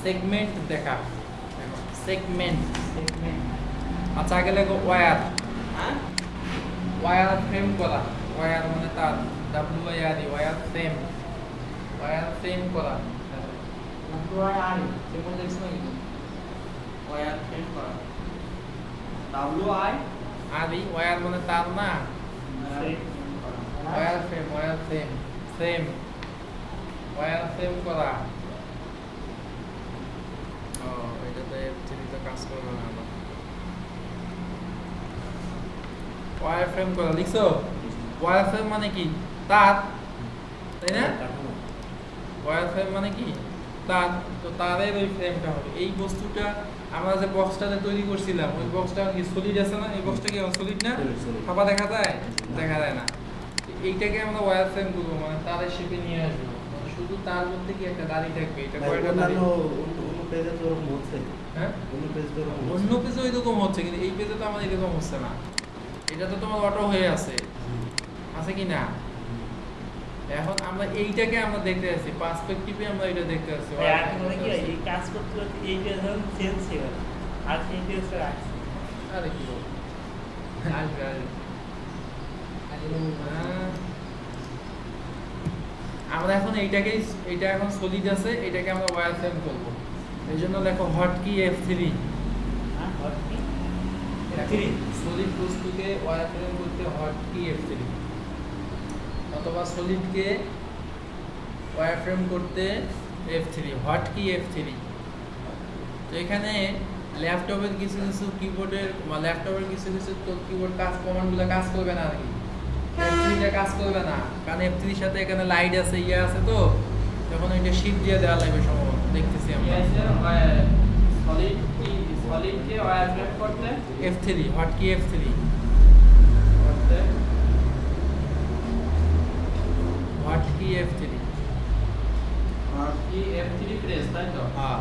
Segment দেখা, segment আচ্ছা আগে লেখো ওয়্যার, হ্যাঁ ওয়্যার ফ্রেম করা, ওয়্যার মানে তার WIRE wire frame, wire frame করা WIR যেমন দেখছ না কিন্তু ওয়্যার ফ্রেম করা WI ওয়্যার মানে তার না, wire frame, frame wire frame করা। ও এটাতে চিন্তা কাজ করবে না। ওয়্যার ফ্রেম করা লিখছো? ওয়্যার ফ্রেম মানে কি? তার, তাই না? ওয়্যার ফ্রেম মানে কি? তার। তো তারের ওই ফ্রেমটা হবে। এই বস্তুটা আমরা যে বক্সটাতে তৈরি করছিলাম, ওই বক্সটা কি সলিড আছে না? এই বক্সটা কি সলিড না? ফাঁপা দেখা যায়? দেখা যায় না। এইটাকে আমরা ওয়্যার ফ্রেম করবো, মানে তারের শেপে নিয়ে আসবো। মানে শুধু তার মধ্যে কি একটা দাড়ি থাকবে, এটা কয়টা দাড়ি? অন্য পেজে তো এরকম হচ্ছে। হ্যাঁ? অন্য পেজ তো এরকম হচ্ছে। অন্য পেজে এরকম হচ্ছে, কিন্তু এই পেজে তো আমার এরকম হচ্ছে না। এটা তো তোমার অটো হয়ে আছে, আছে কি না? এখন আমরা এইটাকে আমরা দেখতে আসছি, পার্সপেক্টিভে আমরা এটা দেখতে আসছি। এখন কি এই কাজ করতে করতে এই যে ধরুন চেঞ্জ হয়ে গেল আর সেই পেজটা রাখছি। আরে কি বল, আসবে আসবে। আমরা এখন এইটাকে, এটা এখন সলিড আছে, এটাকে আমরা ওয়্যার ফ্রেম করবো। এই জন্য লেখো হটকি F3। হ্যাঁ হটকি F3 সলিড বস্তুকে ওয়্যার ফ্রেম করতে হটকি F3, অথবা সলিডকে ওয়্যার ফ্রেম করতে F3, হটকি F3। তো এখানে ল্যাপটপের কিছু কিছু কিবোর্ডের, ল্যাপটপের কিছু কিছু তো কিবোর্ড কাজ কমান্ডগুলো কাজ করবে না আর কি, F3টা কাজ করবে না, কারণ F3 সাথে এখানে লাইট আছে, ইয়ে আছে, তো তখন এটা শিফট দিয়ে দেওয়া লাগবে সম্ভবত, দেখতেছি আমরা। সলিডকে ওয়্যার ফ্রেম করতে F3 হটকি F3 করতে hotkey F3 hotkey F3 press, তাই তো? হ্যাঁ,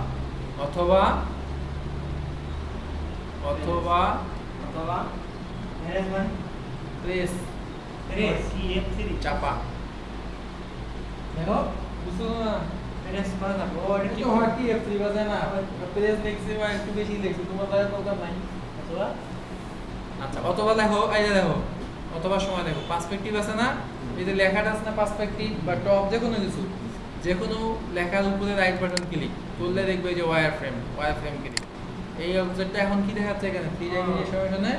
অথবা অথবা অথবা ম্যানেজমেন্ট প্রেস প্রেস কি F3 চাপা। দেখো বুঝছো না? প্রেস করে না ও এটা কি তো হটকি F3 বাজে না, প্রেস লিখছি বা একটু বেশি লিখছি, তোমার দ্বারা দরকার নাই। অথবা আচ্ছা অথবা দেখো, এই যে দেখো, অথবা সময় দেখো, পার্সপেক্টিভ আছে না, এই যে লেখাটা আছে না পার্সপেক্টিভ বা টপ, যে কোনো কিছু, যে কোনো লেখার উপরে রাইট বাটন ক্লিক করলে দেখবে যে wire frame, wire frame click. এই অবজেক্টটা এখন কি দেখাচ্ছে এখানে, ফ্রি ডাইমেনশনে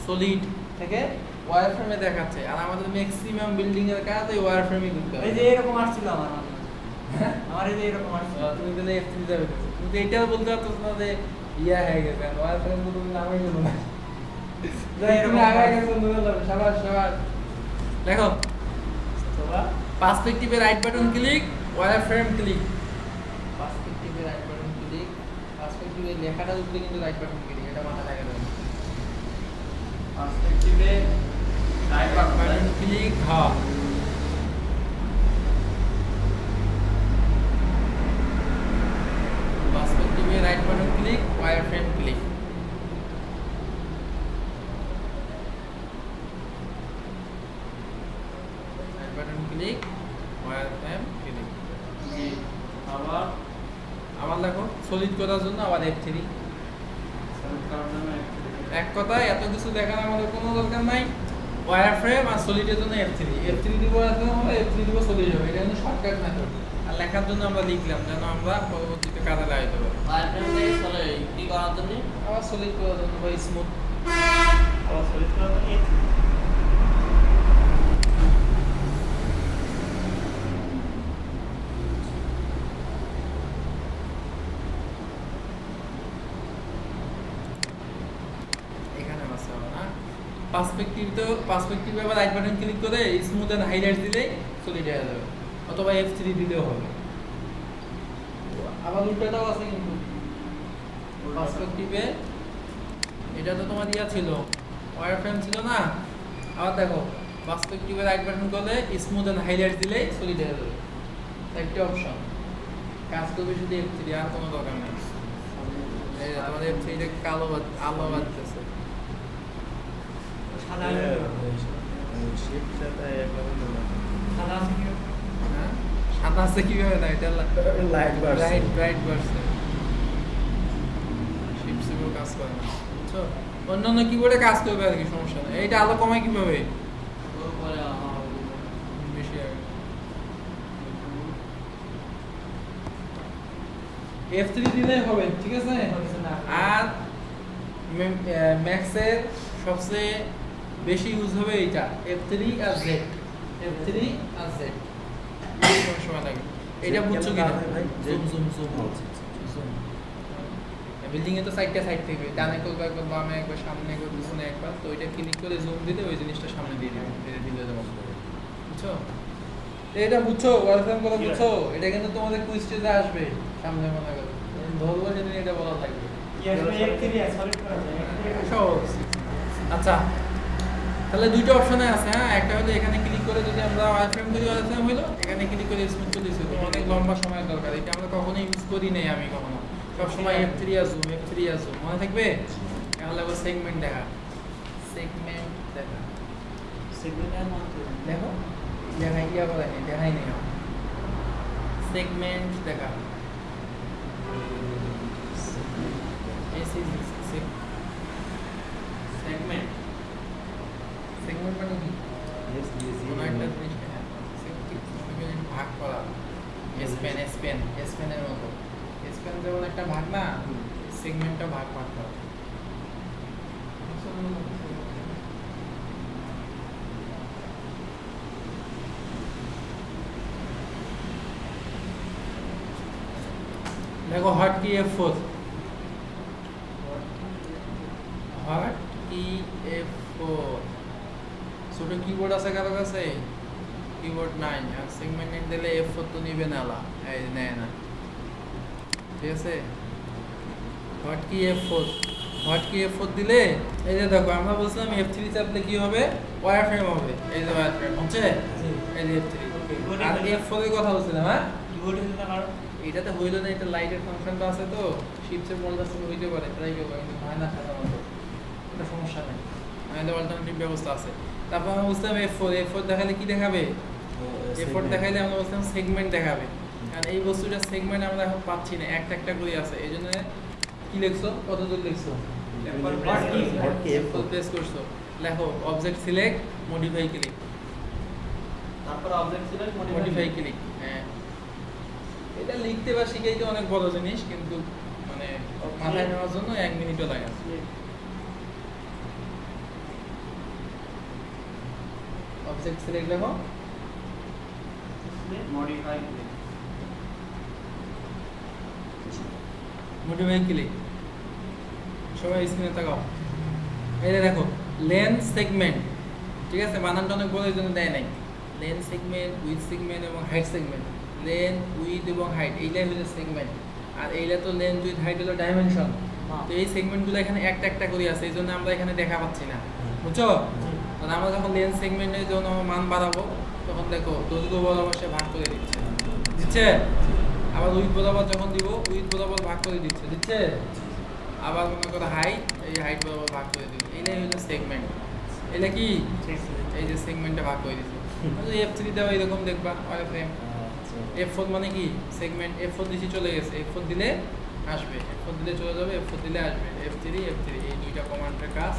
সলিড থেকে ওয়্যার ফ্রেমে দেখাচ্ছে, আর আমাদের ম্যাক্সিমাম বিল্ডিং এর কাজ এই ওয়্যার ফ্রেমই করতে হবে। এই যে এরকম আসছিল আমার মাঝে। হ্যাঁ? আমার এই যে এরকম আসছিল। তুমি তাহলে F3 যাবে, কিন্তু এইটাও বলতে পারতো না যে ইয়া হয়ে গেছে, ওয়্যার ফ্রেম তো তুমি নামই বলো না। তুমি আগায় গেছো বলে যাবে, সাবাস সাবাস। দেখো অথবা পার্সপেক্টিভে right button click, wire frame click, পার্সপেক্টিভে রাইট বাটন ক্লিক, পার্সপেক্টিভে লেখাটার উপরে কিন্তু রাইট বাটন ক্লিক, এটা মাথায় রাখা যাবে। পার্সপেক্টিভে রাইট বাটন ক্লিক, হ্যাঁ, পার্সপেক্টিভে right button click, wire frame click. Right button click, wire frame click. জি আবার আবার দেখো সলিড করার জন্য আবার F3। সেলেক্ট করার জন্য এক কথায় এত কিছু দেখার আমাদের কোনো দরকার নাই, ওয়্যার ফ্রেম আর সলিডের জন্য F3 দিব, আমরা F3 দিব, সলিড হবে, এটা কিন্তু শর্টকাট মেথড। আর লেখার জন্য আমরা লিখলাম যেন আমরা পরবর্তীতে কাজে লাগাইতে পারি। ওয়্যার ফ্রেম থেকে চলে কি করার জন্য আবার সলিড করার জন্য বা স্মুথ। আবার সেলেক্ট করার জন্য এখানে আছে না পার্সপেক্টিভে আবার রাইট বাটন ক্লিক করে স্মুথ এন্ড হাইলাইট দিলেই সলিড হয়ে যাবে, অথবা F3 দিলেও হবে। আবার উল্টাটাও আছে কিন্তু, পার্সপেক্টিভে এটা তো তোমার ইয়া ছিল, ওয়্যার ফ্রেম ছিল না, আবার দেখো পার্সপেক্টিভে রাইট বাটন করলে স্মুথ এন্ড হাইলাইট দিলেই সলিড হয়ে যাবে। একটা অপশন কাজ করবে শুধু F3, আর কোনো দরকার নেই। এই যে আমাদের F3 টা কালো আলো বাজতেছে, সাদা শিফট সাথে একবার সাদা আছে কি হ্যাঁ সাদা আছে কিভাবে না, এটা লাইট বাড়ছে। রাইট বাড়ছে। কাজ করে না, বুঝছো? অন্যান্য কিবোর্ডে কাজ করবে আর কি, সমস্যা নেই। এইটা আলো কমায় কিভাবে? বেশি আগে F3 দিলেই হবে, ঠিক আছে? আর ম্যাক্সের সবচেয়ে বেশি ইউজ হবে এইটা F3 আর Z, F3 আর Z এই সময় লাগে। এটা বুঝছো কিনা? Zoom zoom zoom zoom. Building এ তো সাইডটা সাইড থেকে ডানে করবে একবার, বামে একবার, সামনে একবার, পিছনে একবার, তো ওইটা ক্লিক করে জুম দিলে ওই জিনিসটা সামনে দিয়ে দিবে, ধীরে ধীরে দেবো, বুঝছো? এটা বুঝছো? ওয়েলকাম করে বুঝছো? এটা কিন্তু তোমাদের কুইজ টেজে আসবে সামনে, মনে করো ধরবো সেদিন এটা বলা থাকবে। সহজ। আচ্ছা, তাহলে দুইটা অপশনে আছে। হ্যাঁ, একটা হলো এখানে ক্লিক করে যদি আমরা ওয়ারফ্রেম করি, ওয়ারফ্রেম হলো, এখানে ক্লিক করে স্মুথ চলে এসেছে, অনেক লম্বা সময় দরকার। এটা আমরা কখনোই ইউজ করি নাই, আমি কখনো। সব সময় F3 আর জুম, F3 আর জুম, মনে থাকবে? এখন লাগবে সেগমেন্ট দেখা, সেগমেন্ট দেখা, দেখো দেখাই ইয়া করে নি, দেখাই নেই সেগমেন্ট দেখা। সেগমেন্ট, সেগমেন্ট মানে কি? কোনো একটা জিনিসকে ভাগ করা, স্প্যান, স্প্যান, স্প্যানের মতো। স্প্যান যেমন একটা ভাগ না, সেগমেন্টটা ভাগ ভাগ করা। দেখো হটকি F4, হটকি F4 ছোট কিবোর্ড আছে কারো কাছে? কিবোর্ড নাই, আর সেগমেন্ট দিলে F4 তো নিবে না, এই নেয় না, ঠিক আছে? হটকি F4, হটকি F4 দিলে এই যে দেখো, আমরা বলছিলাম F3 চাপলে কি হবে? ওয়্যারফ্রেম হবে। এই যে ওয়্যারফ্রেম হচ্ছে, এই যে F3 আর F4 এর কথা বলছিলাম। হ্যাঁ, এটাতে হইলো না, এটা লাইটের ফাংশনটা আছে, তো শিপসের মডেল থেকে হইতে পারে, ট্রাই করবো, কিন্তু হয় না সাধারণত, এটা সমস্যা নেই, আমাদের অল্টারনেটিভ ব্যবস্থা আছে। তারপর আমরা বুঝলাম F4, F4 দেখালে কি দেখাবে? F4 দেখাইলে আমরা বলছিলাম সেগমেন্ট দেখাবে, কারণ এই বস্তুটা সেগমেন্ট আমরা এখন পাচ্ছি না, একটা একটা করে আছে। এই জন্য কি লিখছো? কত দূর লিখছো? F4 প্রেস করছো, লেখো অবজেক্ট সিলেক্ট, মডিফাই ক্লিক, তারপর অবজেক্ট সিলেক্ট, মডিফাই ক্লিক। হ্যাঁ, এটা লিখতে বা শিখাইতে অনেক বড় জিনিস, কিন্তু মানে মাথায় নেওয়ার জন্য 1 মিনিটও লাগে। অবজেক্ট সিলেক্ট লেখো, মডিফাই মডিফাই ক্লিক। সবাই স্ক্রিনে তাকাও, এই দেখো লেন্থ সেগমেন্ট, ঠিক আছে? বানানটা অনেক বড়, এই জন্য দেয় নাই। লেন্থ সেগমেন্ট, উইথ সেগমেন্ট এবং হাইট সেগমেন্ট। লেন্থ, উইথ এবং হাইট, এইটাই হচ্ছে সেগমেন্ট। আর এইটা তো লেন্থ, উইথ, হাইট হলো ডাইমেনশন। তো এই সেগমেন্টগুলো এখানে একটা একটা করে আছে, এই জন্য আমরা এখানে দেখা পাচ্ছি না, বুঝছো? কারণ আমরা যখন লেন্থ সেগমেন্টের জন্য মান বাড়াবো, তখন দেখো দৈর্ঘ্য বরাবর সে ভাগ করে দিচ্ছে, দিচ্ছে। আবার উইথ বরাবর যখন দিব, উইথ বরাবর ভাগ করে দিচ্ছে, দিচ্ছে। আবার মনে করো হাইট, এই হাইট বরাবর ভাগ করে দিচ্ছে। এইটাই হলো সেগমেন্ট। এটা কি? এই যে সেগমেন্টে ভাগ করে দিচ্ছে। F3 দেওয়া এরকম দেখবা, ওয়্যারফ্রেম। F4 মানে কি? সেগমেন্ট। F4 দিছি, চলে গেছে। F4 দিলে আসবে, F4 দিলে চলে যাবে, F4 দিলে আসবে। F3, F3, এই দুইটা কমান্ডের কাজ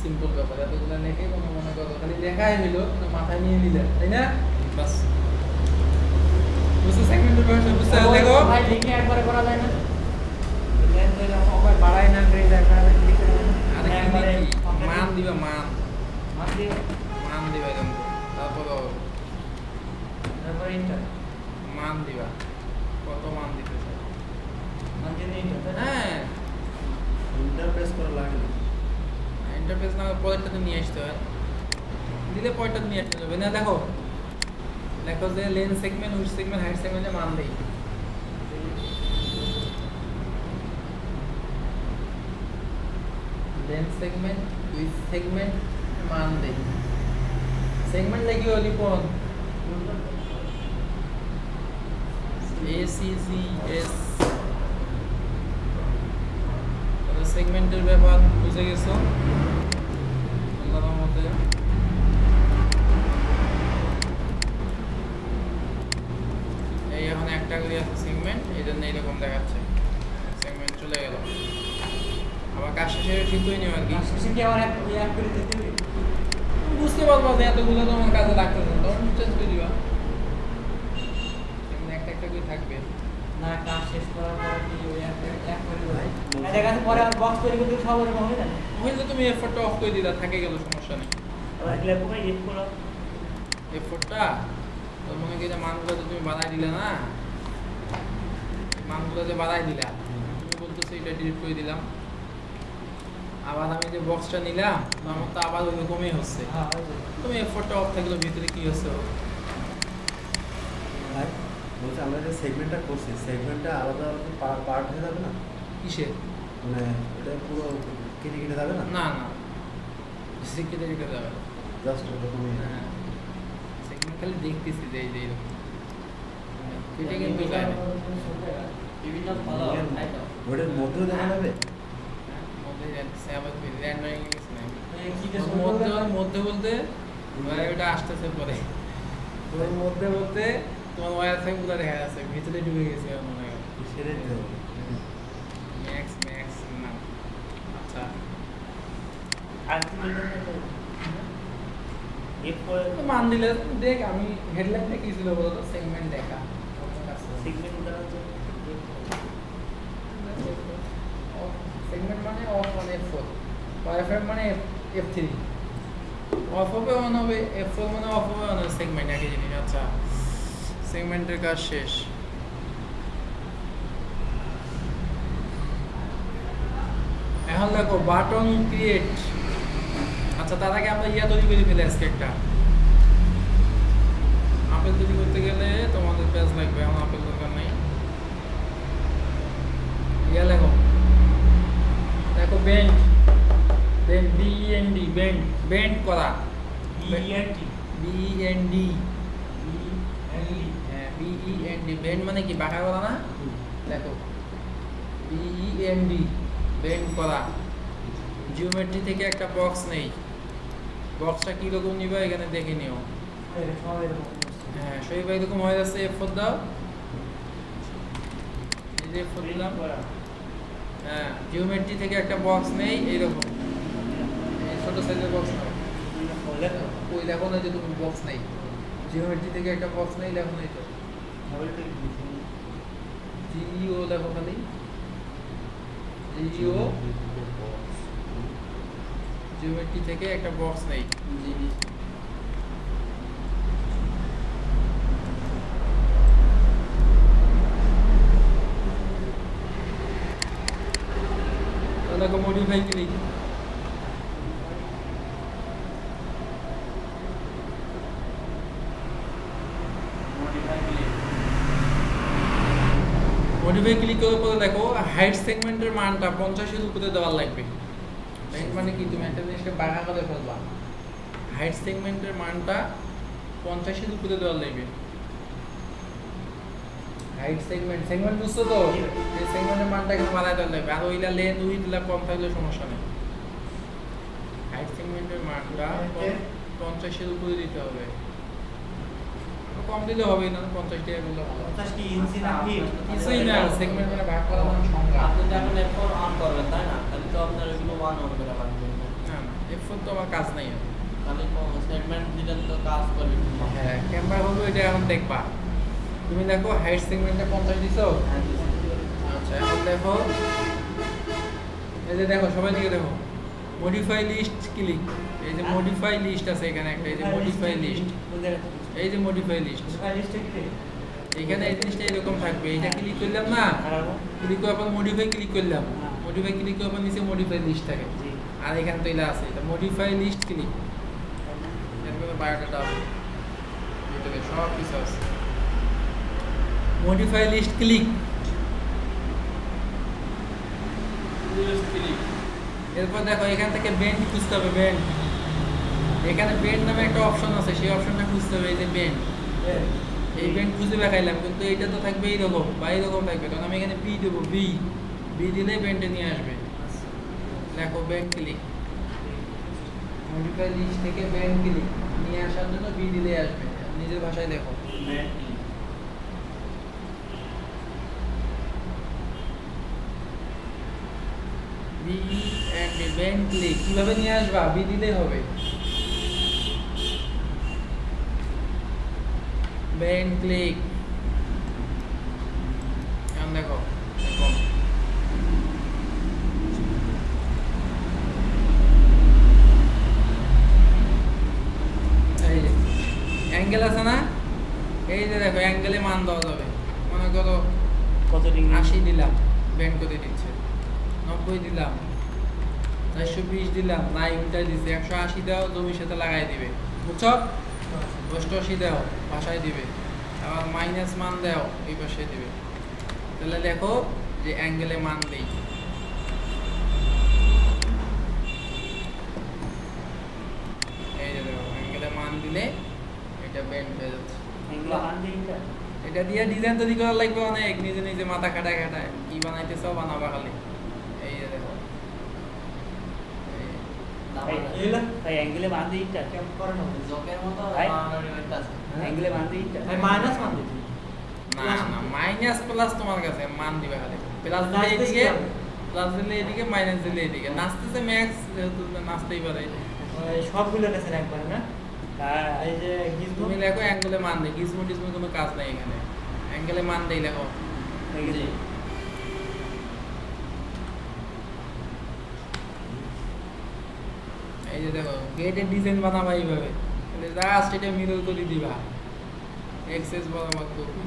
সিম্পল ব্যাপার। এতগুলো লেখে কোনো মনে করো খালি লেখাই হইলো, কিন্তু মাথায় নিয়ে নিলে, তাই না? বাস বুঝছো সেগমেন্টের ভাষা? বুঝছো? দেখো ভাই লিখে একবারে করা যায় না, লেন্থ ওভার বাড়ায় না, গ্রেড একবারে ক্লিক করে না। আরে কি মান দিবা, মান মান দিয়ে মান দিবা এরকম, তারপর তারপর এন্টার, মান দিবা, কত মান দিতে চাও। মান দিয়ে এন্টার। হ্যাঁ, ইন্টারফেস করা লাগে না। ইন্টারফেস না, পরেরটাতে নিয়ে আসতে হয়, দিলে পরেরটাতে নিয়ে আসতে হবে না। দেখো দেখো যে length segment, with segment, height সেগমেন্টে মান দেই। লেন্থ সেগমেন্ট, উইথ সেগমেন্ট মান দেই। সেগমেন্ট লাগি হলি কোন? ACCS। সেগমেন্টের ব্যাপার বুঝে গেছো আল্লাহর মতে? এই এখন একটা করে আছে সেগমেন্ট, এই জন্য এইরকম দেখাচ্ছে। সেগমেন্ট চলে গেল, আবার আবার কাজ শেষে ঠিক করে নিও আর কি। শেষে কি আমার অ্যাপ করে দিতে হবে? বুঝতে পারবো যে এতগুলো তোমার কাজে লাগতেছে না, তখন চেঞ্জ করে দিবা। এমনি একটা একটা করে থাকবে। না, কাজ শেষ করার পরে কি ওই অ্যাপ করে দেবো? দেখা যাচ্ছে পরে আমার বক্স তৈরি করতে সব এরকম হবে না? হইলে তুমি এফোর্টটা অফ করে দিলা, থাকে গেল, সমস্যা নেই। আবার ক্লিয়ার করে এড করো। এফোর্টটা তো মনে করি যে মানগুলো যে তুমি বাড়াই দিলে না, মানগুলো যে বাড়াই দিলা, তুমি বলতেছো এটা ডিলিট করে দিলাম, আবার আমি যে বক্সটা নিলাম আমার তো আবার ওইরকমই হচ্ছে। হ্যাঁ, ওই যে। তুমি এফোর্টটা অফ থাকলে ভিতরে কি হচ্ছে? ভাই বলছি আমরা যে সেগমেন্টটা করছি, সেগমেন্টটা আলাদা আলাদা পার্ট হয়ে যাবে না? কিসের? মানে এটা পুরো কেটে কেটে যাবে না? না না, কেটে কেটে যাবে না। জাস্ট ওরকমই। হ্যাঁ, সেখানে খালি দেখতেছি যে এই যে এরকম এটা কিন্তু যায় না। বিভিন্ন ভালো তাই তো। ওটার মধ্যেও দেখা যাবে? মধ্যে যাচ্ছে আবার র্যান্ডারিং গেছে না কি মধ্যে, মধ্যে বলতে ওটা আসতেছে পরে, ওর মধ্যে বলতে তোমার ওয়্যার থেকে পুরো দেখা যাচ্ছে ভিতরে ঢুকে গেছে মনে হয়। সেটাই তো। ম্যাক্স ম্যাক্স না, আচ্ছা আর কি বলবেন? এরপরে তো মান দিলে দেখ, আমি হেডলাইনটা কি ছিল বলতো? সেগমেন্ট দেখা, সেগমেন্ট দ্বারা তো সেগমেন্ট মানে অফ মানে F4, ওয়াইফাই মানে F3, অফ হবে অন হবে, F4 মানে অফ হবে অন হবে, সেগমেন্ট একই জিনিস। আচ্ছা, সেগমেন্টের কাজ শেষ। এখন দেখো বাটন ক্রিয়েট। আচ্ছা, তার আগে আমরা ইয়া তৈরি করে ফেলে আজকে একটা আপেল তৈরি করতে গেলে তোমাদের পেজ লাগবে, এখন আপেল দরকার নেই। ইয়া লেখো, দেখো bend, bend BEND, bend, bend করা, ENT BEND, হ্যাঁ BEND, বেন্ড মানে কি বাঁকা করা না? দেখো BEND, বেন্ড করা। জিওমেট্রি থেকে একটা বক্স নেই, বক্সটা কীরকম নিবা এখানে দেখে নিও। হ্যাঁ, শরীফ এরকম হয়ে যাচ্ছে। F4 দাও, এই যে F4 দিলাম। হ্যাঁ, জিওমেট্রি থেকে একটা বক্স নেই এইরকম, এই ছোট সাইজের বক্স নাও। ওই দেখো না যে তুমি বক্স নেই, জিওমেট্রি থেকে একটা বক্স নেই, দেখো না তো GEO, দেখো খালি GEO, জিওমেট্রি থেকে একটা বক্স নেই। দেখো মডিফাই ক্লিক, মডিফাই ক্লিক করার পরে দেখো হাইট সেগমেন্টের মানটা 50-এর উপরে দেওয়ার লাগবে। মানে কি, তুমি একটা জিনিসকে বাঁকা করে ফেলবা, হাইট সেগমেন্টের মানটা 50-এর উপরে দেওয়ার লাগবে। হাইট সেগমেন্ট, সেগমেন্ট বুঝছো তো? এই সেগমেন্টের মানটা একটু বাড়ায় দেওয়ার লাগবে, আর ওইটা লেন্থ উইথটা কম থাকলে সমস্যা নেই। হাইট সেগমেন্টের মানটা 50-এর উপরে দিতে হবে, কম দিলে হবে না, 50 টাকা দিলে ভালো। 50 কি ইঞ্চি না ফিট? কিছুই না, সেগমেন্ট মানে ভাগ করা মানে সংখ্যা। আপনি যখন F4 অন করবেন তাই না, তাহলে তো আপনার ওইগুলো 1 অন করা লাগবে না। না না, F4 তো আমার কাজ নাই। তাহলে সেগমেন্ট দিলে তো কাজ করবে। হ্যাঁ, ক্যামেরা হলো এটা, এখন দেখবা তুমি দেখো হাইট সেগমেন্টে 50 দিছো। আচ্ছা, এখন দেখো এই যে দেখো, সবাই দিকে দেখো, মডিফাই লিস্ট ক্লিক, এই যে মডিফাই লিস্ট আছে এখানে একটা, এই যে মডিফাই লিস্ট, এই যে মডিফাই লিস্ট, এখানে এই জিনিসটা এরকম থাকবে। এটা ক্লিক করলাম না, ক্লিক করার পর মডিফাই ক্লিক করলাম, মডিফাই ক্লিক করার পর নিচে মডিফাই লিস্ট থাকে, আর এখানে তো এটা আছে, এটা মডিফাই লিস্ট ক্লিক, এরপরে বায়োডাটা আছে, ভিতরে সব কিছু আছে। মডিফাই লিস্ট ক্লিক, এরপর দেখো এখান থেকে বেন্ড খুঁজতে হবে, বেন্ড, এখানে বেন্ড নামে একটা অপশন আছে, সেই অপশনটা খুঁজতে হবে। এই যে বেন্ড, এই বেন্ড খুঁজে দেখাইলাম, কিন্তু এইটা তো থাকবে এইরকম বা এইরকম থাকবে, তখন আমি এখানে বি দেবো, বি দিলে বেন্ডে নিয়ে আসবে। দেখো বেন্ড ক্লিক, মডিফাই লিস্ট থেকে বেন্ড ক্লিক নিয়ে আসার জন্য বি দিলে আসবে, নিজের ভাষায় দেখো। বি বেন্টলি কিভাবে নিয়ে আসবা? বি দিলেই হবে। বেন্টলি এখন দেখো এরকম। এই যে অ্যাঙ্গেল আছে না, এই যে দেখো অ্যাঙ্গেলে মান দেওয়া যাবে। মনে করো কত ডিগ্রি? 80 দিলাম, বেন্ড করে দিচ্ছে। 90 দিলাম, 420 দিলাম, নাই উল্টাই দিচ্ছে। 180 দাও, জমির সাথে লাগাই দিবে, বুঝছো? 88 দাও, বাসায় দিবে। আবার মাইনাস মান দাও, এই পাশে দিবে। তাহলে দেখো যে অ্যাঙ্গেলে মান দেই। এই যে দেখো অ্যাঙ্গেলে মান দিলে এটা বেন্ড হয়ে যাচ্ছে। এগুলো মান দিইটা এটা দিয়ে ডিজাইন তৈরি করা লাগবে অনেক, নিজে নিজে মাথা খাটায় খাটায় কি বানাইতেছ বানাবা খালি। এই যে দেখো এইগুলো ভাই অ্যাঙ্গেলে মান দিইটা কেমন করে না জকের মতো ভাই? বানানোর একটা আছে। অ্যাঙ্গেলে মান দিইটা ভাই মাইনাস মান দিছি। না না মাইনাস প্লাস তোমার কাছে মান দিবে খালি। প্লাস দিলে নাচতেছি এদিকে, আমি। প্লাস দিলে এদিকে, মাইনাস দিলে এদিকে। নাচতেছে ম্যাক্স, যেহেতু নাচতেই পারে। ওই সবগুলো নেছেন একবারে না? এই যে গিজমো তুমি লেখো অ্যাঙ্গেলে মান দেই, গিজমো টিজমো কোনো কাজ নাই এখানে। অ্যাঙ্গেলে মান দেই লেখো। জি। এই যে দেখো গেটের ডিজাইন বানাবা এইভাবে, জাস্ট এটা মিরর করে দিবা, এক্সেস বরাবর করবে।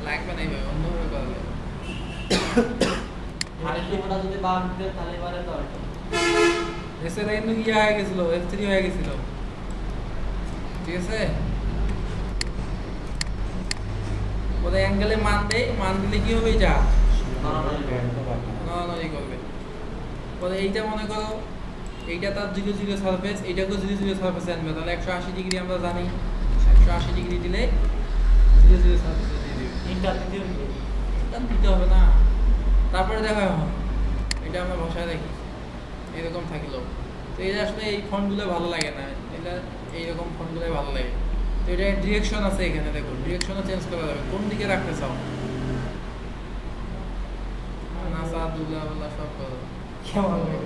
লাগবে না এইভাবে, অন্যভাবে করা যাবে। হাড়ের টিপটা যদি বাদ দিতে তাহলে এবারে তো আর এসএটা কিন্তু ইয়ে হয়ে গেছিল, F3 হয়ে গেছিল, ঠিক আছে? ওদের অ্যাঙ্গেলে মান দেই, মান দিলে কি হবে? যা নড়ানড়ি করবে। পরে এইটা মনে করো এইটা তার 0 0 সারফেস, এইটাকেও 0 0 সারফেসে আনবে। তাহলে 180 ডিগ্রি আমরা জানি, 180 ডিগ্রি দিলে 0 0 সারফেসে দিয়ে দিবে। ইন্টারনেটে এটা দিতে হবে না। তারপরে দেখো এখন এটা আমরা বসায় রাখি, এরকম থাকলো। তো এটা আসলে এই ফন্টগুলো ভালো লাগে না, এটা এইরকম ফন্টগুলোই ভালো লাগে। তো এটা ডিরেকশন আছে এখানে, দেখো ডিরেকশনও চেঞ্জ করা যাবে, কোন দিকে রাখতে চাও। নাসা দুলা বলা সব করো। কেমন হবে?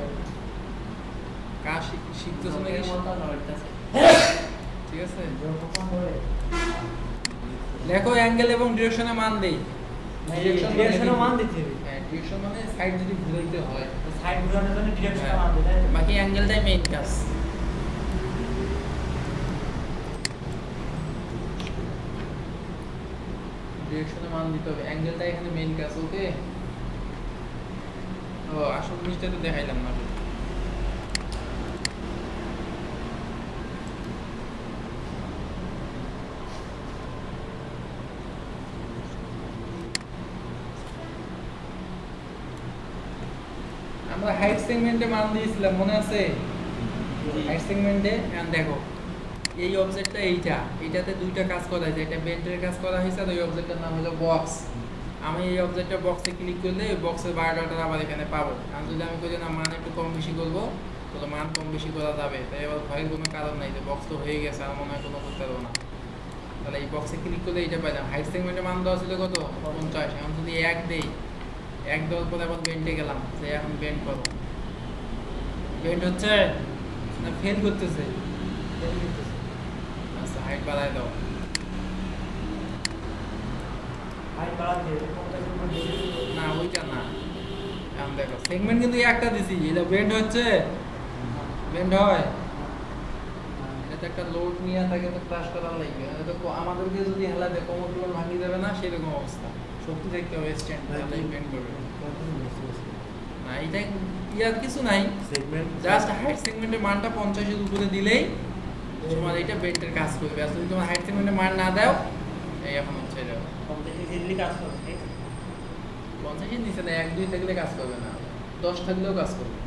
কাজ শিখতেছো নাকি? জকের মতো নড়তেছে। ঠিক আছে, যখন করে লেখো অ্যাঙ্গেল এবং ডিরেকশনে মান দেই। ডিরেকশনও মান দিতে হবে। হ্যাঁ, ডিরেকশন মানে সাইড যদি ঘুরাইতে হয়, সাইড ঘোরানোর জন্য ডিরেকশনও মান দিতে হবে। বাকি অ্যাঙ্গেলটাই মেইন কাজ। ডিরেকশনে মান দিতে হবে, অ্যাঙ্গেলটা এখানে মেইন কাজ। ওকে, ও আসল জিনিসটা তো দেখাইলাম না। আমরা হাইট সেগমেন্টে মান দিয়েছিলাম, মনে আছে? হাইট সেগমেন্টে দেখো এই অবজেক্টটা এইটাতে দুইটা কাজ করা হয়েছে, এটা বেন্টের কাজ করা হয়েছে, আর ওই অবজেক্টটার নাম হলো বক্স। আমি এই অবজেক্টটা বক্সে ক্লিক করলে ওই বক্সের বায়োডাটা আবার এখানে পাবো। আর যদি আমি করি না মান একটু কম বেশি করবো, তাহলে মান কম বেশি করা যাবে। তাই এবার ভয়ের কোনো কারণ নাই যে বক্স তো হয়ে গেছে, আর মনে হয় কোনো করতে পারবো না। তাহলে এই বক্সে ক্লিক করলে এইটা পাইলাম। হাইট সেগমেন্টে মান দেওয়া ছিল কত? 50। এখন যদি 1 দেই, 1 দেওয়ার পরে আবার বেন্টে গেলাম, যে এখন বেন্ট করো। বেন্ট হচ্ছে না ফেল করতেছে? আচ্ছা, হাইট বাড়ায় দাও। হাইট বাড়াতে হবে, 50 উপর দিয়ে দিতে হবে। না ওইটা না, এখন দেখো সেগমেন্ট কিন্তু একটা দিছি, এটা বেন্ড হচ্ছে, বেন্ড হয়। এটা একটা লোড নিয়ে থাকে, তো ক্রাশ করার লাগবে। এটা তো আমাদেরকে যদি হেলা দেয় কোমরগুলো ভাঙি যাবে না, সেরকম অবস্থা। শক্তি দেখতে হবে স্ট্যান্ড, তাহলে বেন্ড করবে না। এটা ইয়ার কিছু নাই, সেগমেন্ট জাস্ট হাইট সেগমেন্টের মানটা 50 এর উপরে দিলেই তোমার এটা বেন্টের কাজ করবে। আর যদি তোমার হাইট সেগমেন্টের মান না দাও, এই এখন হচ্ছে এটা 50 ডিগ্রি কাজ করবে। 50 এর নিচে না, 1 2 থাকলে কাজ করবে না, 10 থাকলেও কাজ করবে।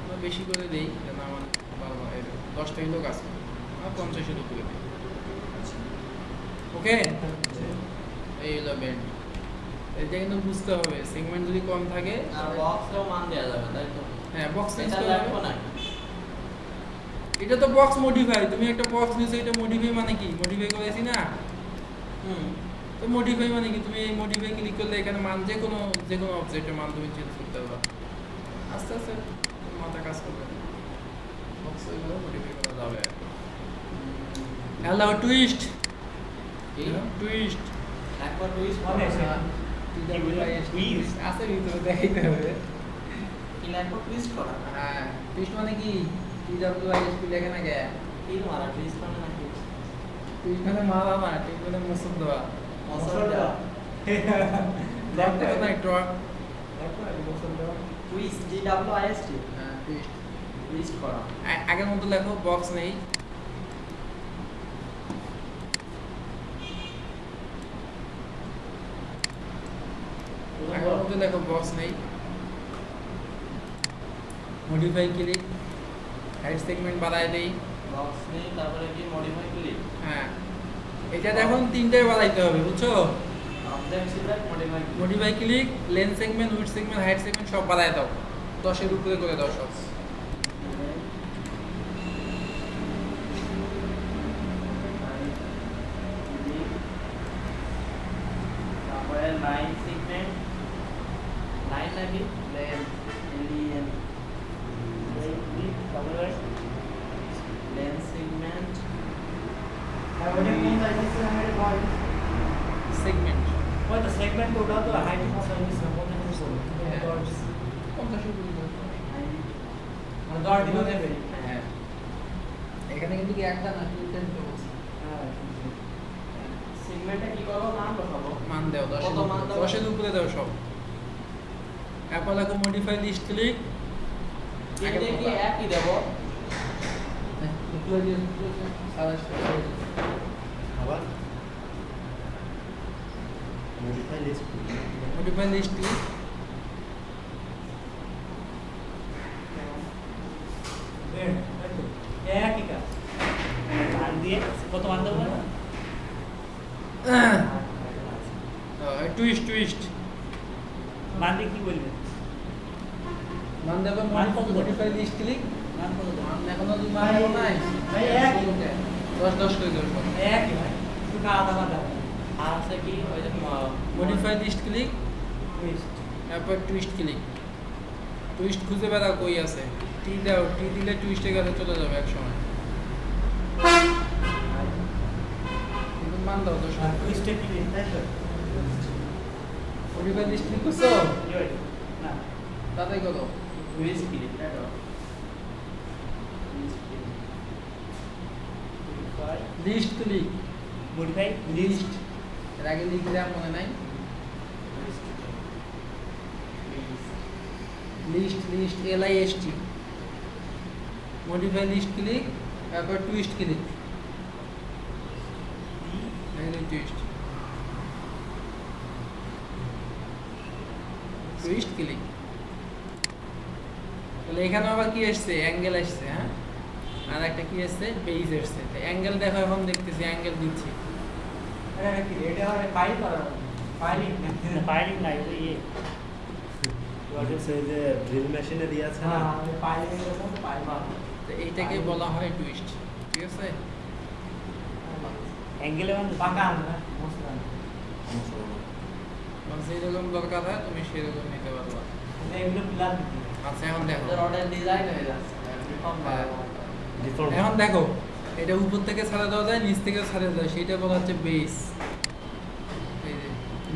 আমরা বেশি করে দেই যেন আমার 10 থাকলেও কাজ করবে, আর 50 এর উপরে দিই। ওকে, এই হলো বেন্ড। এটা কিন্তু বুঝতে হবে, সেগমেন্ট যদি কম থাকে, আর বক্সেও মান দেওয়া যাবে, তাই তো? হ্যাঁ বক্স চেঞ্জ এটা করা যাবে। লাগবে না। এটা তো বক্স মডিফাই, তুমি একটা বক্স নিছো, এটা মডিফাই মানে কি? মডিফাই করেছি না, হুম। তো মডিফাই মানে কি, তুমি এই মডিফাই ক্লিক করলে এখানে মান যে কোনো অবজেক্টের মান তুমি চেঞ্জ করতে পারবা। আস্তে আস্তে মাথা কাজ করবে, বক্স ওইভাবে মডিফাই করা যাবে। অ্যালাউ টুইস্ট, টুইস্ট একবার টুইস্ট হবে টুইস্ট আছে ভিতরে দেখাইতে হবে। কি একবার টুইস্ট করা হ্যাঁ, টুইস্ট মানে কি, TWIST লেখে না কে? কি মারা টুইস্ট মানে নাকি টুইস্ট মানে মারা না, টুইস্ট মানে মসুদ দেওয়া। মসলটা দেখতে তো না একটু। টুইস্ট GWIST হ্যাঁ, টুইস্ট। টুইস্ট করা আগের মতো লেখো, বক্স নেই। আগের মতো লেখো, বক্স নেই। মডিফাই ক্লিক, হাইট সেগমেন্ট বাড়ায় দেই। বক্স নেই, তারপরে কি মডিফাই ক্লিক হ্যাঁ, এটা দেখুন তিনটাই বাড়াইতে হবে, বুঝছো? Object select modify modify click, length segment, width segment, height segment সব বাড়ায় দাও, 10 এর উপরে করে দাও সব। তারপরে লাইন সেগমেন্ট, লাইন নাকি লেন্থ LEN তারপরে লেন্থ সেগমেন্ট আর ওটা কোন সাইজে আমাদের বল সেগমেন্ট ওই তো সেগমেন্ট কোডটা তো হাইট কত ইঞ্চি না কোন ইঞ্চি বল 50 উপরে দাও। আর 10 দিন দেবে হ্যাঁ, এখানে কিন্তু কি একটা না, তিনটা দিতে বলছি। হ্যাঁ সেগমেন্টে কি করব, মান বসাবো, মান দাও, 10 কত মান দাও? 10 এর উপরে দাও সব। এরপর দেখো মডিফাই লিস্ট ক্লিক, এটা কি একই দেব উপরে দিয়ে সাদা আবার modify list modify list click, একই কাজ মান দিয়ে কত মান দেব না টুইস্ট মান দিয়ে কি বলবেন মান দেবে, মান কত দেব? Modify list click. মান কত দেব মান এখনো দুই মান দেবো নাই, ভাই একই 10 করে দেবো সব। একই ভাই একটু আলাদা আলাদা আর আছে কি ওই যে মডিফাই লিস্ট ক্লিক, টুইস্ট তারপর টুইস্ট ক্লিক। টুইস্ট খুঁজে বেড়াও কই আছে, টি দাও, টি দিলে টুইস্টে গেলে চলে যাবে এক সময়। কিন্তু মান দাও 10 আর টুইস্টে কি দিন তাই তো মডিফাই লিস্ট ক্লিক করছো, ইয়ে না তাতেই কত? টুইস্ট কি দিন তাই তো লিস্ট ক্লিক, মডিফাই লিস্ট। এর আগে লিখলে আর মনে নাই। List LIST, modify list click, তারপর টুইস্ট ক্লিক, টুইস্ট ক্লিক। তাহলে এখানে আবার কি আসছে, অ্যাঙ্গেল আসছে। হ্যাঁ, আর একটা কি আসছে, বেজ আসছে। অ্যাঙ্গেল দেখো, এখন দেখতেছি অ্যাঙ্গেল দিচ্ছি। এটা কি এটা হয় ফাইল করা ফাইলিং ফাইলিং নাই ওই ইয়ে সেই যে ড্রিল মেশিনে দিয়ে আছে না, হ্যাঁ ফাইলিং এর মধ্যে ফাইল মার তো এইটাকে বলা হয় টুইস্ট, ঠিক আছে? অ্যাঙ্গেলে মানে পাকা না মশলা মানে যেরকম দরকার হয় তুমি সেরকম নিতে পারবা। এগুলো প্লাস দিতে আচ্ছা, এখন দেখো, রডের ডিজাইন হয়ে যাচ্ছে ডিফল্ট এখন দেখো, এটা উপর থেকে ছাড়া দেওয়া যায়, নিচ থেকে ছাড়া দেওয়া যায়, সেইটা বলা হচ্ছে বেস। এই যে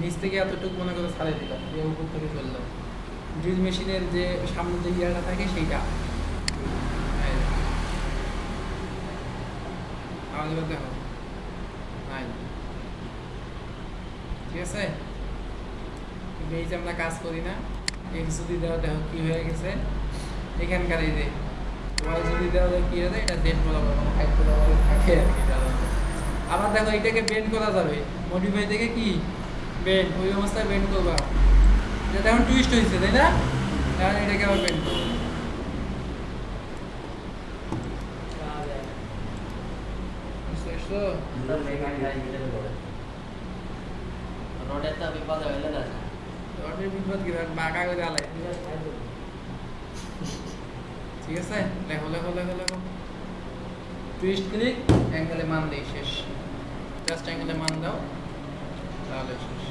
নিচ থেকে এতটুকু মনে করে ছাড়ে দিলাম, দিয়ে উপর থেকে ফেললাম। ড্রিল মেশিনের যে সামনে যে ইয়াটা থাকে সেইটা। এই যে। আবার এবার দেখো, নাই, ঠিক আছে? বেস আমরা কাজ করি না, এক্স যদি দেওয়া দেখো কি হয়ে গেছে, এখানকার এই যে ওয়াই যদি দেওয়া যায় কি হয়ে যায়, এটা জেড বরাবর মানে হাইট বরাবর থাকে আর কি। আবার দেখো এটাকে বেন্ড করা যাবে, মডিফাই থেকে কি বেন্ড, ওই অবস্থায় বেন্ড করবা। এটা এখন টুইস্ট হয়েছে, তাই না? এখন এটাকে আবার বেন্ড করবো। বুঝতে রডের তো বিপদ হইলে যাচ্ছে রডের বিপদ কি, বাঁকা করে আলাই, ঠিক আছে? লেখো টুইস্ট ক্লিক, অ্যাঙ্গেলে মান দেই, শেষ। জাস্ট অ্যাঙ্গেলে মান দাও, তাহলে শেষ।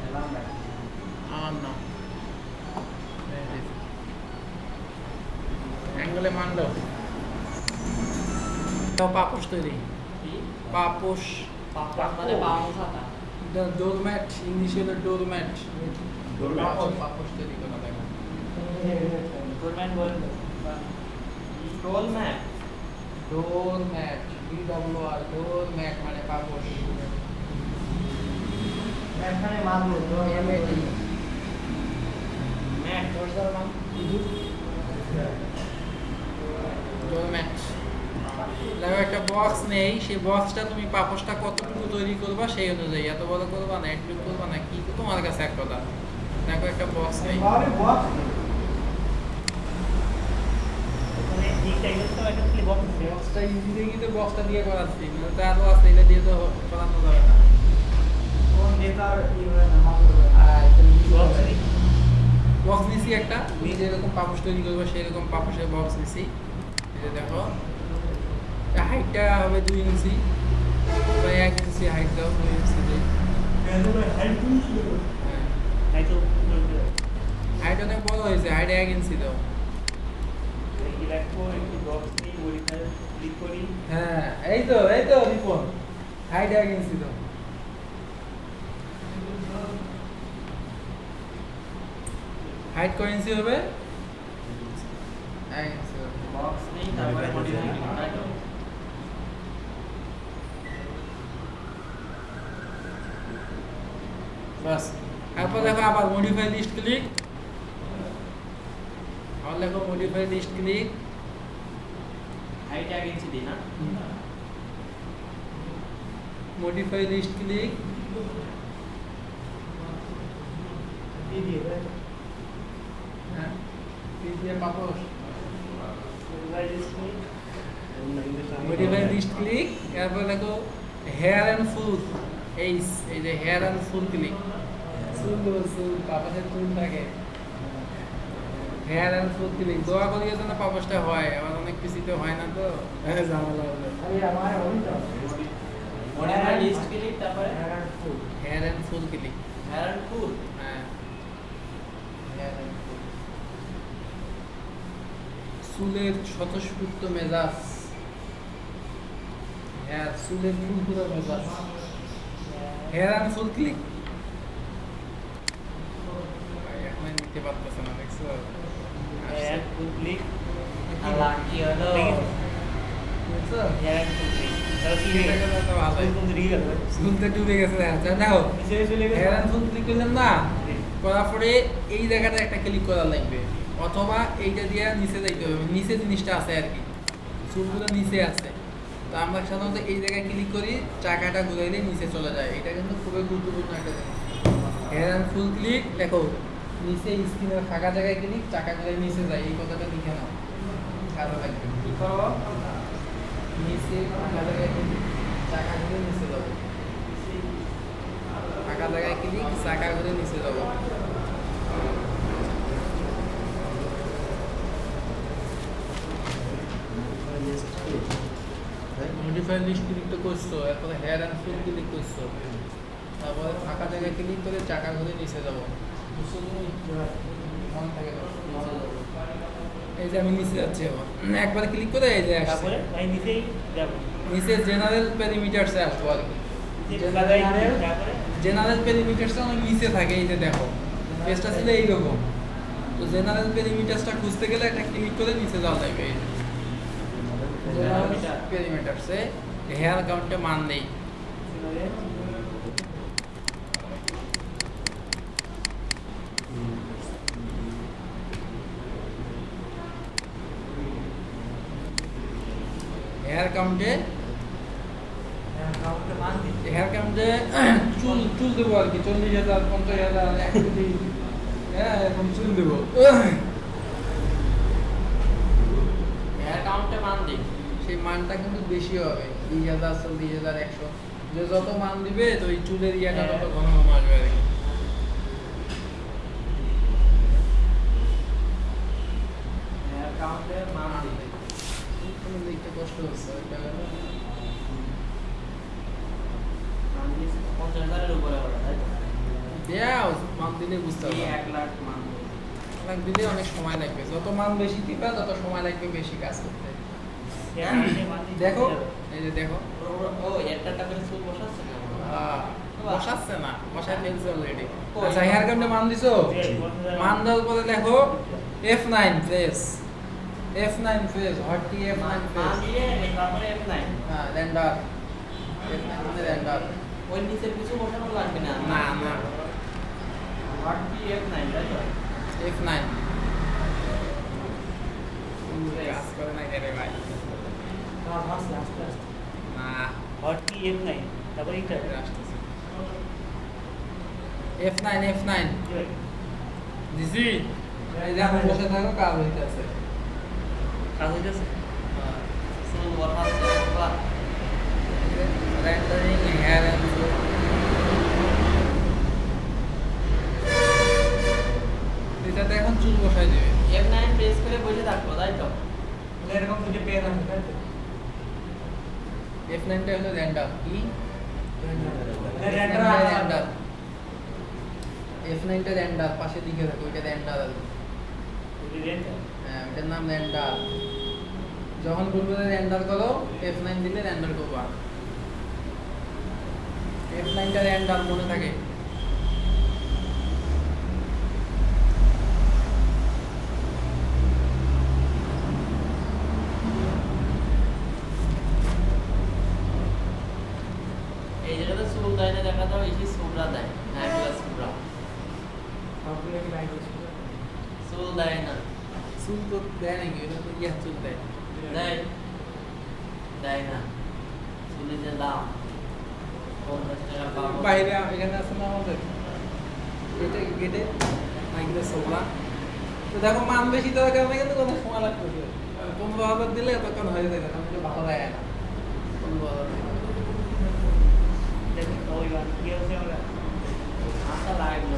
এলাম না আমার নাম অ্যাঙ্গেলে মানলো তো পাপোশ তৈরি কি পাপোশ পাপা মানে পাউসাটা ডোরম্যাট ইংলিশে হলো ডোরম্যাট Doormat? পাপোশ তৈরি করা দেখো ডোরম্যান বলেন ডোরম্যান ডোরম্যাট DWR ডোরম্যাট মানে পাপোশ এখানে মারলো MAT ম্যাট দরজার মান ডোরম্যাট দেখো একটা বক্স নেই সেই বক্সটা তুমি পাপোশটা কতটুকু তৈরি করবা সেই অনুযায়ী এত বড় করবা না একটু করবা না কি তোমার কাছে এক কথা দেখো একটা বক্স নেই আরে বক্স ওখানে ঠিক টাইপের তো একটা ক্লিপ বক্স আছে বক্সটা ইজি দেখি তো বক্সটা দিয়ে করাচ্ছি তো আরো আছে এটা দিয়ে তো করানো যাবে না কোন নেতার ই হয় না মারলো বক্স বক্স নিছি একটা তুমি যেরকম পাপোশ তৈরি করবে সেরকম পাপোশের বক্স নিছি এই যে দেখো হাইটটা হবে 2 ইঞ্চি বা 1 ইঞ্চি হাইট দাও 2 ইঞ্চি দিয়ে হাইট ছিল হ্যাঁ হাইট তো হাইট অনেক বড় হয়েছে হাইট 1 ইঞ্চি দাও এই রাখবো একটু বক্স নিয়ে ওইখানে ক্লিক করি হ্যাঁ এই তো রিপন হাইট 1 ইঞ্চি দাও হাইট কয় ইঞ্চি হবে 1 ইঞ্চি হবে বক্স নেই তারপরে মডিফাই তাই তো বাস তারপর দেখো আবার মডিফাই লিস্ট ক্লিক আবার দেখো মডিফাই লিস্ট ক্লিক হাইট 1 ইঞ্চি দিই না মডিফাই লিস্ট ক্লিক কি দিয়ে দেয় হ্যাঁ এই দিয়ে পাপোশ মডিফাই লিস্ট ক্লিক এরপর দেখো হেয়ার এন্ড ফুল এই যে হেয়ার এন্ড ফুল ক্লিক চুল পাপোশের চুল থাকে হেয়ার এন্ড ফুল ক্লিক দোয়া করি যেন পাপোশটা হয় আবার অনেক কিছুতে হয় না তো ঝামেলা হবে আরে আমার হই তো মডিফাই লিস্ট ক্লিক তারপরে hair and fur click hair and fur হ্যাঁ hair and full। চুলের স্বতঃস্ফূর্ত মেজাজ হ্যাঁ চুলের ফুলফুরা মেজাজ হেয়ার এন্ড ফুল ক্লিক এখন নিতে পারতেছে না দেখছো হেয়ার এন্ড ফুল ক্লিক আর কি হলো দেখছো হেয়ার এন্ড ফুল ক্লিক তাহলে কি এটা করলে তো ভালোই। কোন দিকে গেল চুলতে ডুবে গেছে দেখো নিচে চলে গেল হেয়ার এন্ড ফুল ক্লিক করলাম না করার পরে এই জায়গাটা একটা ক্লিক করা লাগবে অথবা এইটা দিয়ে নিচে যাইতে হবে নিচে জিনিসটা আছে আর কি চুলগুলো নিচে আছে তো আমরা সাধারণত এই জায়গায় ক্লিক করি চাকাটা ঘুরাইলে নিচে চলে যায় এটা কিন্তু খুবই গুরুত্বপূর্ণ একটা জিনিস হেয়ার অ্যান্ড ফুল ক্লিক দেখো নিচে স্ক্রিনের ফাঁকা জায়গায় ক্লিক চাকা ঘুরাই নিচে যায় এই কথাটা লিখে নাও কাজে লাগবে কি করো নিচে ফাঁকা জায়গায় ক্লিক চাকা ঘুরে নিচে যাবো ফাঁকা জায়গায় ক্লিক চাকা ঘুরে নিচে যাবো মডিফাই লিস্ট ক্লিক তো করছো এরপরে হেয়ার অ্যান্ড ফুল ক্লিক করছো তারপরে ফাঁকা জায়গায় ক্লিক করে চাকা ঘুরে নিচে যাবো বুঝছো তুমি মন থাকে তো নিচে যাবো এই যে আমি নিচে যাচ্ছি এখন একবার ক্লিক করে এই যে আসছে তারপরে ভাই নিচেই যাব নিচে জেনারেল পেরিমিটারসে আসবো আর কি নিচে লাগাই তারপরে জেনারেল পেরিমিটারসটা অনেক নিচে থাকে এই যে দেখো পেজটা ছিল এইরকম তো জেনারেল পেরিমিটারসটা খুঁজতে গেলে একটা ক্লিক করে নিচে যাওয়া লাগবে এই জেনারেল পেরিমিটারসে হেয়ার কাউন্টে মান নেই হেয়ার কাউন্টে কাউকে মান দিতে হেয়ার কাউন্টে চুল দেবো আর কি 40,000 50,000 1 কোটি হ্যাঁ এখন চুল দেবো হেয়ার কাউন্টে মান দিই সেই মানটা কিন্তু বেশি হবে 20,000 40,100 যে যত মান দিবে তো ওই চুলের ইয়াটা তত ঘন ঘন আসবে আর কি হেয়ার কাউন্টে মান দিই। মান দিতে কষ্ট হচ্ছে এটা 50,000 এর উপরে হবে তাই তো দেও মান দিলে বুঝতে এই পারবে 1 লাখ মান অনেক দিলে অনেক সময় লাগবে যত মান বেশি দিবা তত সময় লাগবে বেশি কাজ করতে দেখো এই যে দেখো ও একটা করে চুল বসাচ্ছে না বসাচ্ছে না বসায় ফেলছে অলরেডি কই? আচ্ছা হেয়ার কাটে মান দিছো মান দেওয়ার পরে দেখো F9 face F9 face hot কি F9 মান ফেস দিয়ে তারপরে F9 হ্যাঁ রেন্ডার F9 মানে রেন্ডার ওই নিচের কিছু বসানো লাগবে না না না হট কি F9 তাই তো F9 কাজ করে না রে ভাই আস্তে আস্তে আস্তে না হট কি F9 তারপর এইটা আসতেছে F9 দিছি এই যে আমি বসে থাকো কাজ হইতাছে কাজ হইতেছে চুল বসাচ্ছে বা রেন্ডারিং হেয়ার এন্ড এটাতে এখন চুল বসাই দিবে F9 প্রেস করে বসে থাকবো তাই তো এরকম দুটো পেন আছে তাই তো F9 টা হলো রেন্ডার কি রেন্ডার রেন্ডার F9 টা রেন্ডার পাশে দিকে রাখো ওইটা রেন্ডার হ্যাঁ ওটার নাম রেন্ডার যখন বলবো রেন্ডার করো F9 দিলে রেন্ডার করবা F9 টা রেন্ডার মনে থাকে এই জায়গাতে চুল দেয় না দেখা দাও এই সুবরা দেয় নাইটলা সুবরা সবগুলো কি লাইট হচ্ছে চুল দেয় না চুল তো দেয় নাকি ওটা তো ইয়া চুল দেয় দেয় দেয় না চুলে যে দাম 50 টাকা পাবো বাইরে এখানে আছে না আমাদের এটা গেটে নাইলে সোলা তো দেখো মান বেশি দেওয়ার কারণে কিন্তু কোনো সময় লাগবে 15,000 দিলে তখন হয়ে যাবে আমি তো ভালো লাগে না 15,000 দেখুন ওই ওয়ান কি হচ্ছে আমরা আশা লাগলো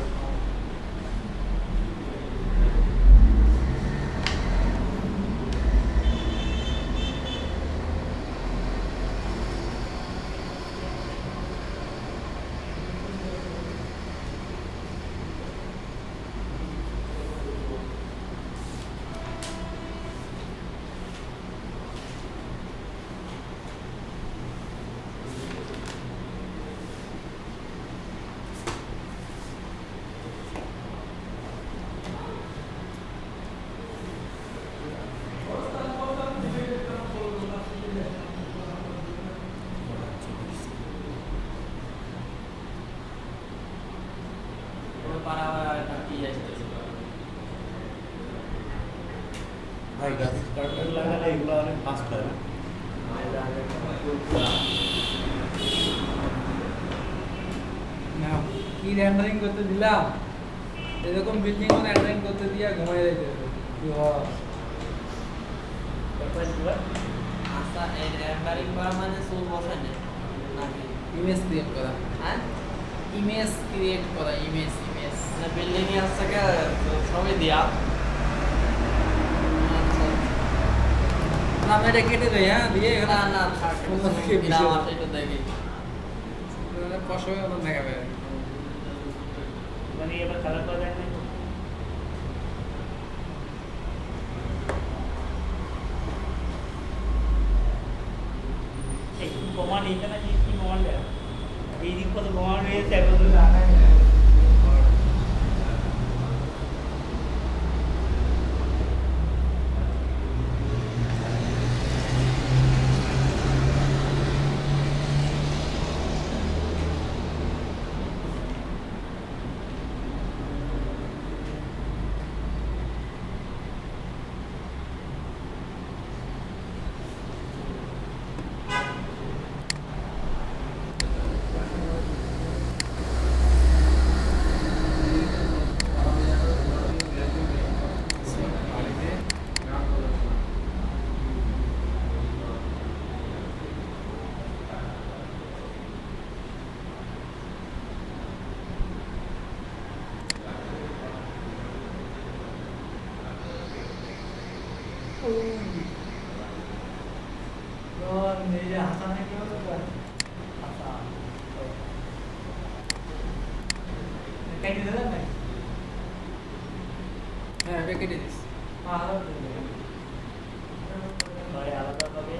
ভাই গ্রাফিক্স কার্ড লাগালে এগুলো অনেক ফাস্ট হয় না কি রেন্ডারিং করতে দিলাম এরকম বিল্ডিং এ রেন্ডারিং করতে দিয়া ঘুমাই যাইতে হবে তারপর কি আশা এই রেন্ডারিং করা মানে চুল বসায় না নাকি ইমেজ ক্রিয়েট করা হ্যাঁ ইমেজ ক্রিয়েট করা ইমেজ না বিল্ডিং এ আসছে কে ছবি দিয়া না আমি এটা কেটে দেই হ্যাঁ দিয়ে না না থাক অন্য দিকে না বিষয়। আসে একটু দেখি পশমে অন্য দেখাবে মানে এবার কালার করা যায় না কমান্ড এখানে কি কমান্ড এই দিক কত কমান্ড রয়েছে একবার ধরে রাখা নিজে হাসানে কি হলো হাসা কেটে দিলেন না হ্যাঁ এটা কেটে দিস আলাদা দিলেন হয় আলাদাভাবে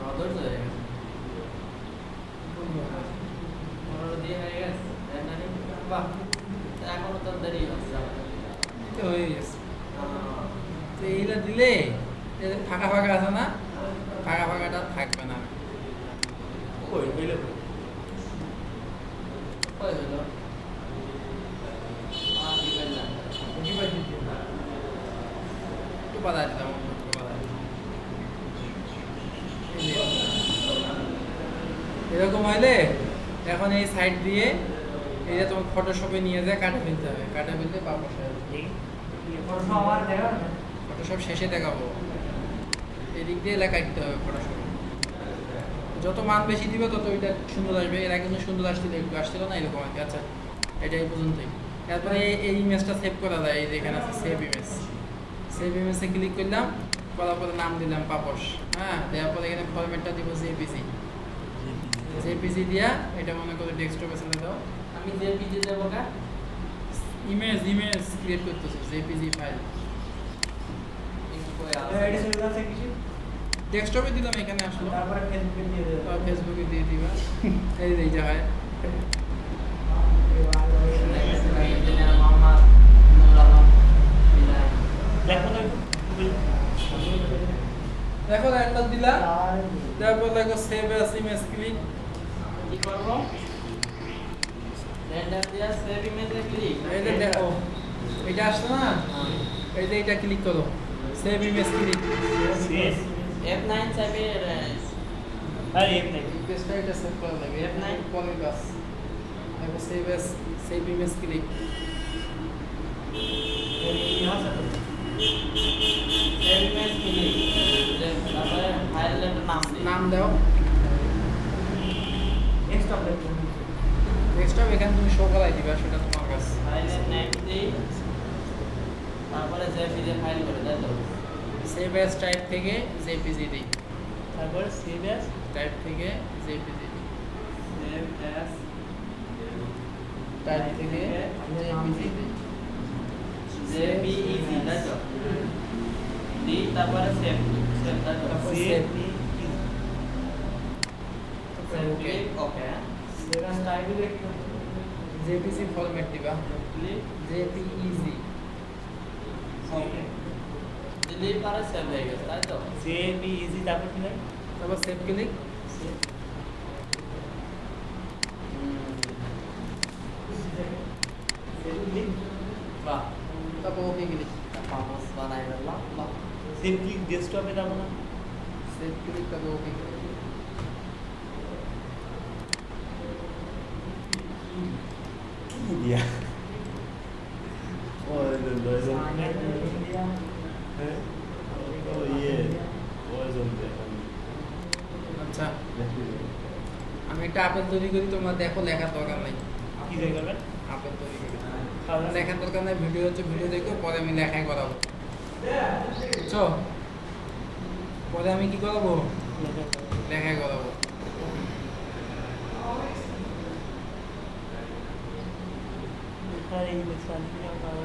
অদর তো হয়ে গেছে ওরা দিয়ে হয়ে গেছে জানি বাহ এখনো তো দেরি হচ্ছে তো হয়ে গেছে তো এইটা দিলে এই যে ফাঁকা ফাঁকা আছে না ফাঁকা ফাঁকাটা থাকবে না কই হইলো কই হলো একটু বাধা দিলাম একটু বাধা দিলাম। এরকম হইলে এখন এই সাইড দিয়ে এটা তোমার ফটোশপে নিয়ে যায় কাটে ফেলতে হবে কাটে ফেলতে বা বসায় প্রশ্ন আমার দেখা না ফটোশপ শেষে দেখাবো এদিক দিয়ে এলাকা কাটতে হবে ফটোশপ যত মান বেশি দিবে তত ওইটা সুন্দর আসবে এরা কিন্তু সুন্দর আসছিল না এরকম আর কি আচ্ছা এটা এই পর্যন্তই তারপরে এই ইমেজটা সেভ করা যায় এই যেখানে আছে সেভ ইমেজে ক্লিক করলাম করার পরে নাম দিলাম পাপস হ্যাঁ দেওয়ার পরে এখানে ফরম্যাটটা দিব জেপিজি দিয়া এটা মনে করে ডেস্কটপে ছেড়ে দাও আমি জেপিজি দেবো কা ইমেজ ক্রিয়েট করতেছি জেপিজি ফাইল এটা শুরু আছে কিছু ডেস্কটপে দিলাম এখানে আসলো তারপরে ফেসবুকে দিয়ে দেব ফেসবুকে দিয়ে দিবা এই যে এইটা হয় দেখো না দেখো একটা দিলা তারপর দেখো সেভ অ্যাজ ইমেজ ক্লিক কি করব রেন্ডার দিয়া সেভ ইমেজে ক্লিক এই যে দেখো এটা আসছে না এই যে এটা ক্লিক করো save image click save F9 চাইবে আরে F9 রিকোয়েস্টটা এটা সেভ করা লাগে F9 পরের কাজ দেখো save image click save image click তারপরে ফাইলের নাম দিই নাম দাও ডেস্কটপ দেখুন ডেস্কটপ এখানে তুমি শো করাই দিবা সেটা তোমার কাছে ফাইলের নাম দিই তারপরে জেপিজি ফাইল করে তাই তো সেভ অ্যাজ টাইপ থেকে জেপিজি দিই তারপরে সেভ অ্যাজ টাইপ থেকে জেপিজি দিই সেভ অ্যাজ টাইপ থেকে জেপিজি দিই জেপিইজি তাই তো দিই তারপরে সেভ সেভ তাই তো তারপর সেভ তারপর ওকে ওকে সেরা স্টাইল দেখুন জেপিজি ফরম্যাট দিবা ক্লিক জেপিইজি ওকে দিলেই পারে সেভ হয়ে গেছে তাই তো জেপিইজি তারপর কি লাগে তারপর সেভ ক্লিক সেভ ক্লিক বাহ তারপর ওকে ক্লিক পাবস বানাই দিলাম বাহ সেভ ক্লিক ডেস্কটপে যাব না সেভ ক্লিক তারপর ওকে ক্লিক দিয়া ও লয়জন হ্যাঁ ও ইয়ে লয়জন আচ্ছা আমি একটা আপেল তৈরি করি তোমরা দেখো লেখার দরকার নাই কি তৈরি করবেন আপেল তৈরি করি তাহলে লেখার দরকার নাই ভিডিও হচ্ছে ভিডিও দেখো পরে আমি লেখাই করাবো বুঝছো পরে আমি কি করাবো লেখাই করাবো এই লেসনটা ভালো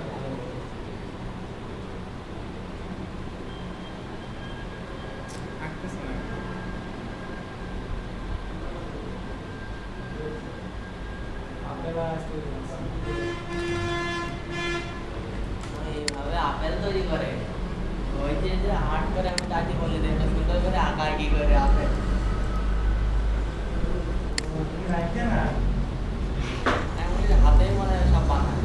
আঁকতেছে না আপনারা আসতে এইভাবে আপেল তৈরি করে ওই যে যে আর্ট করে আমি তাকে বলে দিই তো সুন্দর করে আঁকা কি করে আপেল রাখতে না এমন যে হাতেই মনে হয় সব বানায়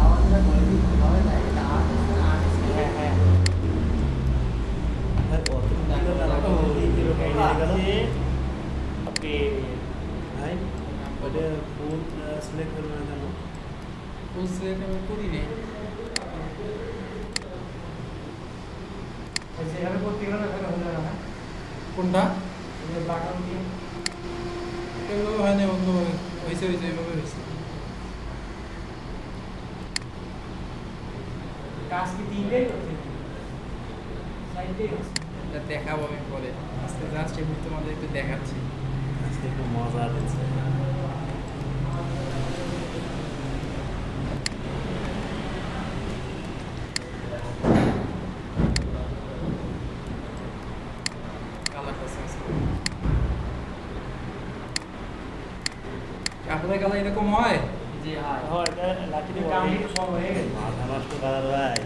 আমাদের বলে দিই ভাবে না এটা আর্ট আর্টিস্ট হ্যাঁ হ্যাঁ আর কত দিলো না তো এই কিলো গেল আপনি ভাই ওটা ফুল সিলেক্ট করবে না কেন ফুল সিলেক্ট আমি করি রে সেখানে করতে গেলে না হলো না কোনটা এই বাটন দিয়ে এগুলো হয় না অন্যভাবে হয়েছে এভাবে হয়েছে কাজ কি তিনটেই করতে সাইডেই এটা দেখাবো আমি পরে আজকে জাস্ট এমনি তোমাদের একটু দেখাচ্ছি মজা দিচ্ছে। কালারটা চেঞ্জ করি। আপনাদের কালার এরকম হয়? জি হয়। লাঠি দিয়ে কাম কিন্তু সব হয়ে গেছে। মাথা নষ্ট করার ভাই।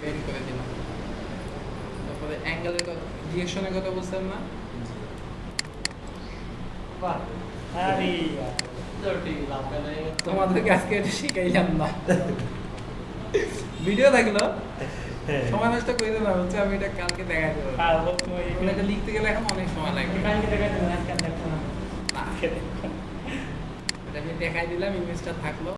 বের করে দিলাম। তারপরে অ্যাঙ্গেলের কথা, ডিরেকশনের কথা বলছেন না? বাহ আরে তো ঠিক লাভ করে তোমাদেরকে আজকে এটা শিখাইলাম না। ভিডিও থাকলো সময় নষ্ট করে দেবো হচ্ছে, আমি এটা কালকে দেখা দেবো। কাল তুমি এখন এটা লিখতে গেলে এখন অনেক সময় লাগবে। কালকে দেখা দেবেন আজকে দেখো না না, এটা আমি দেখাই দিলাম, ইমেজটা থাকলো।